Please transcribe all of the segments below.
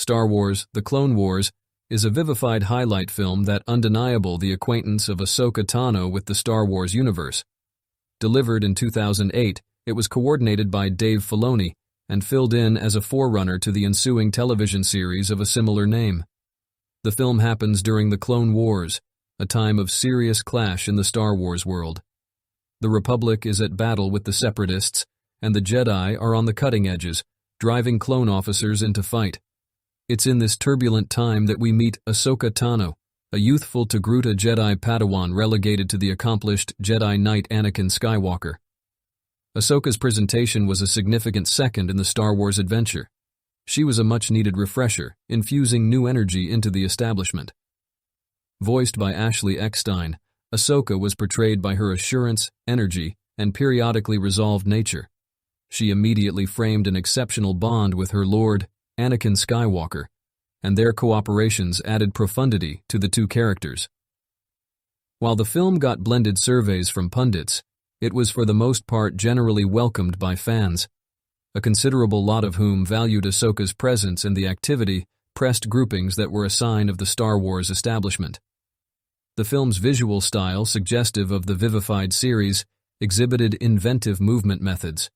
Star Wars: The Clone Wars is a vivified highlight film that undeniable the acquaintance of Ahsoka Tano with the Star Wars universe. Delivered in 2008, it was coordinated by Dave Filoni and filled in as a forerunner to the ensuing television series of a similar name. The film happens during the Clone Wars, a time of serious clash in the Star Wars world. The Republic is at battle with the Separatists, and the Jedi are on the cutting edges, driving clone officers into fight. It's in this turbulent time that we meet Ahsoka Tano, a youthful Togruta Jedi Padawan relegated to the accomplished Jedi Knight Anakin Skywalker. Ahsoka's presentation was a significant second in the Star Wars adventure. She was a much-needed refresher, infusing new energy into the establishment. Voiced by Ashley Eckstein, Ahsoka was portrayed by her assurance, energy, and periodically resolved nature. She immediately framed an exceptional bond with her lord, Anakin Skywalker, and their cooperations added profundity to the two characters. While the film got blended surveys from pundits, it was for the most part generally welcomed by fans, a considerable lot of whom valued Ahsoka's presence and the activity pressed groupings that were a sign of the Star Wars establishment. The film's visual style, suggestive of the vivified series, exhibited inventive movement methods.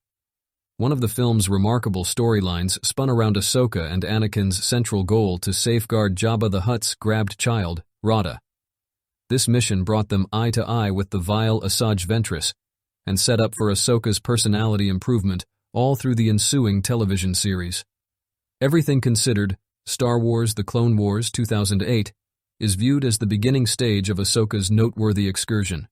One of the film's remarkable storylines spun around Ahsoka and Anakin's central goal to safeguard Jabba the Hutt's grabbed child, Rada. This mission brought them eye to eye with the vile Asajj Ventress and set up for Ahsoka's personality improvement all through the ensuing television series. Everything considered, Star Wars: The Clone Wars 2008 is viewed as the beginning stage of Ahsoka's noteworthy excursion.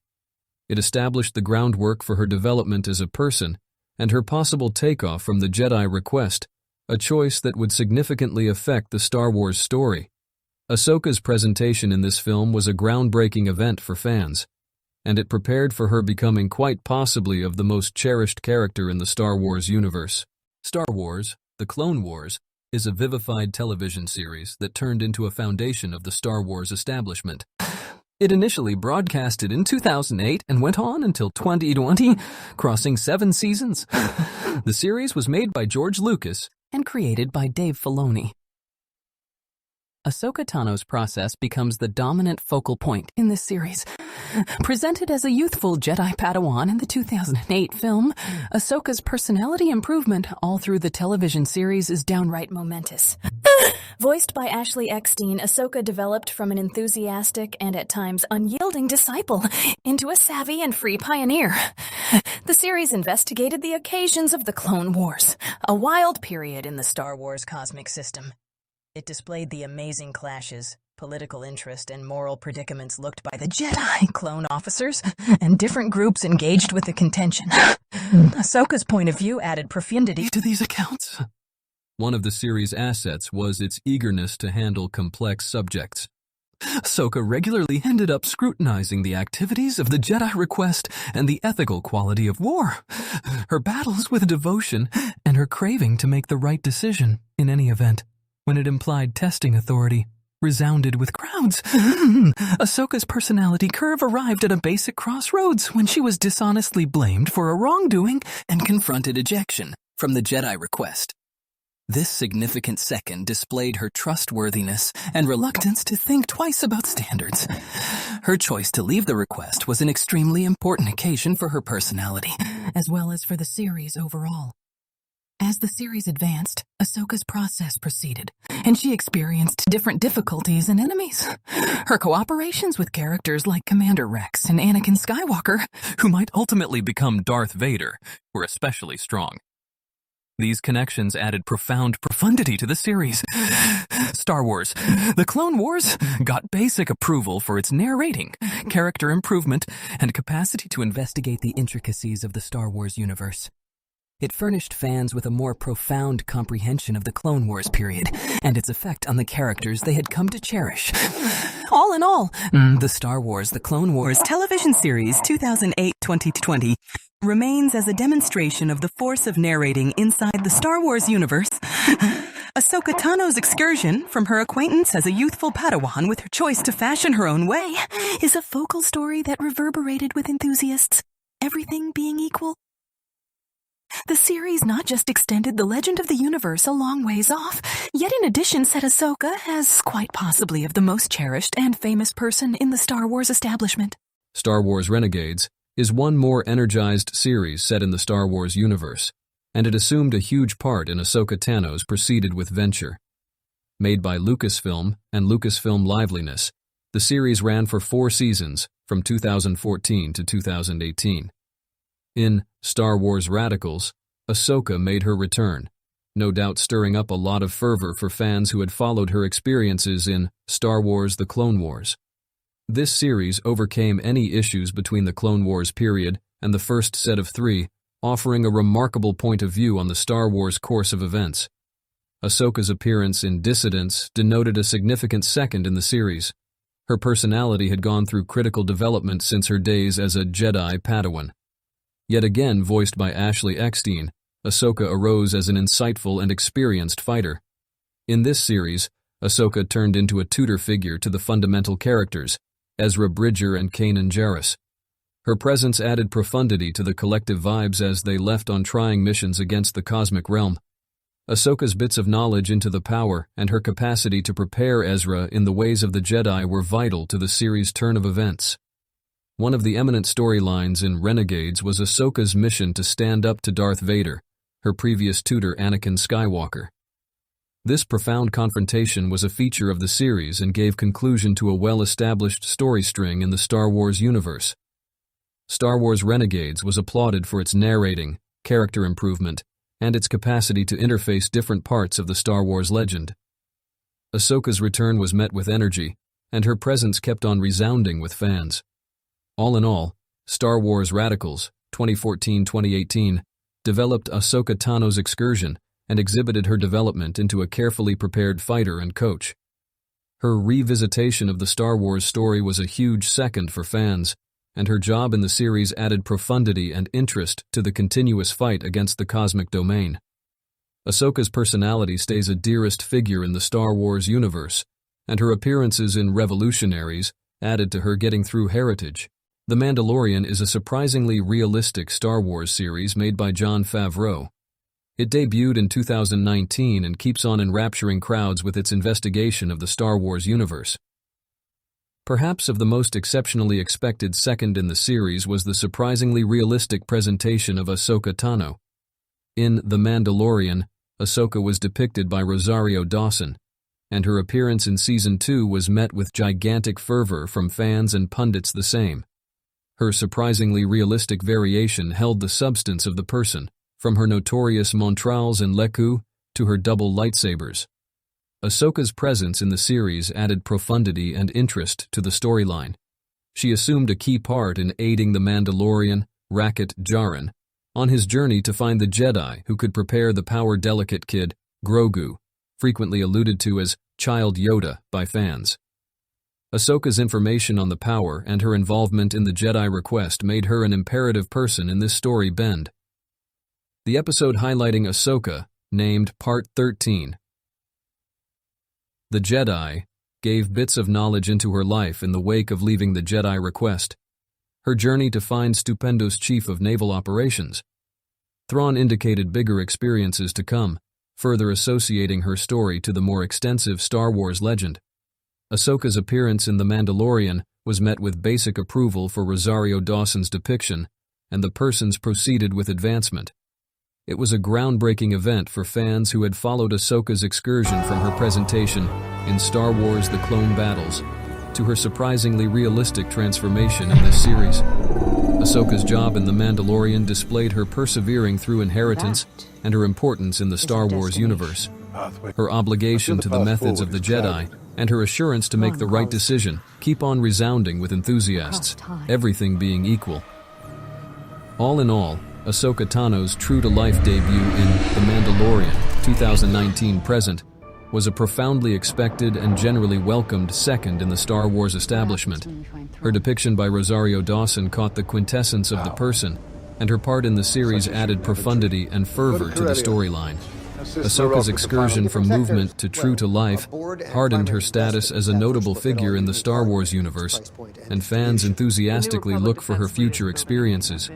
It established the groundwork for her development as a person and her possible takeoff from the Jedi request, a choice that would significantly affect the Star Wars story. Ahsoka's presentation in this film was a groundbreaking event for fans, and it prepared for her becoming quite possibly of the most cherished character in the Star Wars universe. Star Wars: The Clone Wars is a vivified television series that turned into a foundation of the Star Wars establishment. It initially broadcasted in 2008 and went on until 2020, crossing 7 seasons. The series was made by George Lucas and created by Dave Filoni. Ahsoka Tano's process becomes the dominant focal point in this series. Presented as a youthful Jedi Padawan in the 2008 film, Ahsoka's personality improvement all through the television series is downright momentous. Voiced by Ashley Eckstein, Ahsoka developed from an enthusiastic and at times unyielding disciple into a savvy and free pioneer. The series investigated the occasions of the Clone Wars, a wild period in the Star Wars cosmic system. It displayed the amazing clashes, political interest, and moral predicaments looked by the Jedi clone officers and different groups engaged with the contention. Ahsoka's point of view added profundity to these accounts. One of the series' assets was its eagerness to handle complex subjects. Ahsoka regularly ended up scrutinizing the activities of the Jedi request and the ethical quality of war, her battles with devotion, and her craving to make the right decision in any event, when it implied testing authority, resounded with crowds. Ahsoka's personality curve arrived at a basic crossroads when she was dishonestly blamed for a wrongdoing and confronted ejection from the Jedi request. This significant second displayed her trustworthiness and reluctance to think twice about standards. Her choice to leave the request was an extremely important occasion for her personality, as well as for the series overall. As the series advanced, Ahsoka's process proceeded, and she experienced different difficulties and enemies. Her cooperations with characters like Commander Rex and Anakin Skywalker, who might ultimately become Darth Vader, were especially strong. These connections added profound profundity to the series. Star Wars: The Clone Wars got basic approval for its narrating, character improvement, and capacity to investigate the intricacies of the Star Wars universe. It furnished fans with a more profound comprehension of the Clone Wars period and its effect on the characters they had come to cherish. All in all, the Star Wars: The Clone Wars television series 2008-2020 remains as a demonstration of the force of narrating inside the Star Wars universe. Ahsoka Tano's excursion from her acquaintance as a youthful Padawan with her choice to fashion her own way is a focal story that reverberated with enthusiasts, everything being equal. The series not just extended the legend of the universe a long ways off, yet in addition set Ahsoka as quite possibly of the most cherished and famous person in the Star Wars establishment. Star Wars Renegades is one more energized series set in the Star Wars universe, and it assumed a huge part in Ahsoka Tano's proceeded with venture. Made by Lucasfilm and Lucasfilm Liveliness, the series ran for 4 seasons from 2014 to 2018. In Star Wars Radicals, Ahsoka made her return, no doubt stirring up a lot of fervor for fans who had followed her experiences in Star Wars The Clone Wars. This series overcame any issues between the Clone Wars period and the first set of 3, offering a remarkable point of view on the Star Wars course of events. Ahsoka's appearance in Dissidents denoted a significant second in the series. Her personality had gone through critical development since her days as a Jedi Padawan. Yet again voiced by Ashley Eckstein, Ahsoka arose as an insightful and experienced fighter. In this series, Ahsoka turned into a tutor figure to the fundamental characters, Ezra Bridger and Kanan Jarrus. Her presence added profundity to the collective vibes as they left on trying missions against the cosmic realm. Ahsoka's bits of knowledge into the power and her capacity to prepare Ezra in the ways of the Jedi were vital to the series' turn of events. One of the eminent storylines in Renegades was Ahsoka's mission to stand up to Darth Vader, her previous tutor Anakin Skywalker. This profound confrontation was a feature of the series and gave conclusion to a well-established story string in the Star Wars universe. Star Wars Renegades was applauded for its narrating, character improvement, and its capacity to interface different parts of the Star Wars legend. Ahsoka's return was met with energy, and her presence kept on resounding with fans. All in all, Star Wars Radicals, 2014-2018, developed Ahsoka Tano's excursion and exhibited her development into a carefully prepared fighter and coach. Her revisitation of the Star Wars story was a huge second for fans, and her job in the series added profundity and interest to the continuous fight against the cosmic domain. Ahsoka's personality stays a dearest figure in the Star Wars universe, and her appearances in Revolutionaries added to her getting through heritage. The Mandalorian is a surprisingly realistic Star Wars series made by Jon Favreau. It debuted in 2019 and keeps on enrapturing crowds with its investigation of the Star Wars universe. Perhaps of the most exceptionally expected second in the series was the surprisingly realistic presentation of Ahsoka Tano. In The Mandalorian, Ahsoka was depicted by Rosario Dawson, and her appearance in Season 2 was met with gigantic fervor from fans and pundits the same. Her surprisingly realistic variation held the substance of the person, from her notorious Montrals and Leku to her double lightsabers. Ahsoka's presence in the series added profundity and interest to the storyline. She assumed a key part in aiding the Mandalorian, Rakit Djarin, on his journey to find the Jedi who could prepare the power-delicate kid, Grogu, frequently alluded to as Child Yoda by fans. Ahsoka's information on the power and her involvement in the Jedi request made her an imperative person in this story bend. The episode highlighting Ahsoka, named Part 13, The Jedi, gave bits of knowledge into her life in the wake of leaving the Jedi request. Her journey to find Stupendo's chief of naval operations. Thrawn indicated bigger experiences to come, further associating her story to the more extensive Star Wars legend. Ahsoka's appearance in The Mandalorian was met with basic approval for Rosario Dawson's depiction, and the persons proceeded with advancement. It was a groundbreaking event for fans who had followed Ahsoka's excursion from her presentation in Star Wars The Clone Battles to her surprisingly realistic transformation in this series. Ahsoka's job in The Mandalorian displayed her persevering through inheritance and her importance in the Star Wars universe. Her obligation to the methods of the Jedi and her assurance to make the right decision keep on resounding with enthusiasts, everything being equal. All in all, Ahsoka Tano's true-to-life debut in The Mandalorian 2019 present was a profoundly expected and generally welcomed second in the Star Wars establishment. Her depiction by Rosario Dawson caught the quintessence of the person, and her part in the series added profundity and fervor to the storyline. Ahsoka's excursion from movement to true-to-life hardened her status as a notable figure in the Star Wars universe, and fans enthusiastically look for her future experiences.